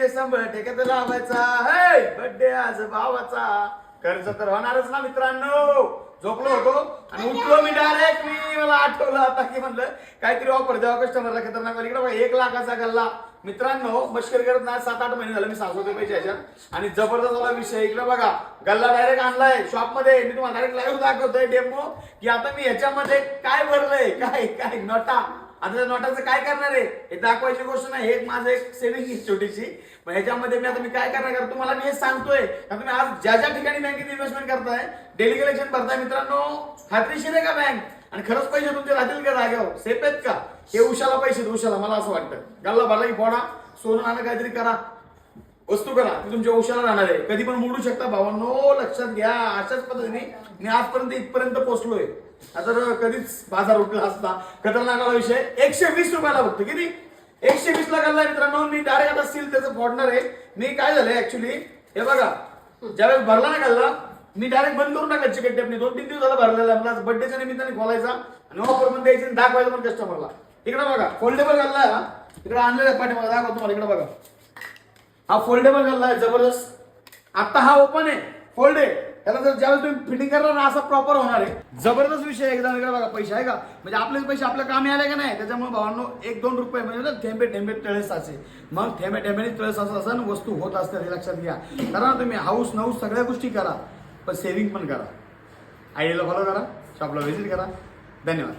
घे सांभाळ ठेक्यात लावायचा. हे बर्थडे आज भावाचा. खर्च तर होणारच ना मित्रांनो. झोपलो होतो आणि उठलो मी डायरेक्ट. मला आठवलं आता की म्हणलं काहीतरी ऑफर द्यावा कस्टमरला खतरनाक. इकडे बघा 1 लाखाचा गल्ला मित्रांनो. मस्करी करत नाही. 7-8 महिने झाले मी सासवते पैसे याच्यात आणि जबरदस्त झाला विषय. इकडे बघा गल्ला डायरेक्ट आणलाय शॉप मध्ये. मी तुम्हाला डायरेक्ट लाईव्ह दाखवतोय डेमो की आता मी ह्याच्यामध्ये काय भरलंय. काय काय नोटा. आता त्या नोटाचं काय करणार आहे हे दाखवायची गोष्ट नाही. हे माझं एक सेव्हिंग छोटीशी. मग ह्याच्यामध्ये मी काय करणार तुम्हाला मी हे सांगतोय. तुम्ही आज ज्या ज्या ठिकाणी बँकेत इन्व्हेस्टमेंट करताय डेली कलेक्शन भरताय मित्रांनो खात्रीशीर आहे का बँक आणि खरंच पैसे तुमचे राहतील का जागेवर सेफ आहेत का. हे उशाला पैसे उशाला मला असं वाटतं. गल्ला भरला की फोडा सोनं नाणं काहीतरी करा वस्तू करा ती तुमच्या उशाला राहणार आहे. कधी पण मोडू शकता भावांनो लक्षात घ्या. अशाच पद्धतीने मी आजपर्यंत इथपर्यंत पोहोचलोय. आता कधीच बाजार उठला असता. खतरनाक विषय 120 रुपयाला फक्त. किती 120 ला गल्ला मित्रांनो. मी डायरेक्ट आता सील त्याचं फोडणार आहे. मी काय झालंय ऍक्च्युली हे बघा ज्यावेळेस भरला ना गल्ला मी डायरेक्ट बंद करून टाकायची चिकट टेपनी. 2-3 दिवस झाला भरलेला. मला बर्थडेच्या निमित्ताने खोलायचा आणि ऑफर पण द्यायची दाखवायचं पण कस्टमरला. इकडे बघा फोल्डेबल गल्ला आहे. इकडे आणलेला पाठीमागे दाखवतो तुम्हाला. इकडे बघा हा फोल्डेबल गल्ला आहे जबरदस्त. आता हा ओपन आहे फोल्ड आहे. त्याला जर ज्यावेळेस तुम्ही फिटिंग करणार ना असा प्रॉपर होणार आहे. जबरदस्त विषय एकदम. इकडे बघा पैसे आहे का म्हणजे आपलेच पैसे आपल्या कामी आले का नाही. त्याच्यामुळे भावांनो 1-2 रुपये म्हणजे थेंबे थेंबे तळे साचे. मग थेंबे थेंबे तळे साचे असं वस्तू होत असतात हे लक्षात घ्या. करा तुम्ही हाऊस नऊस सगळ्या गोष्टी करा पण सेव्हिंग पण करा. आयडियाला फॉलो करा शॉपला व्हिजिट करा. धन्यवाद.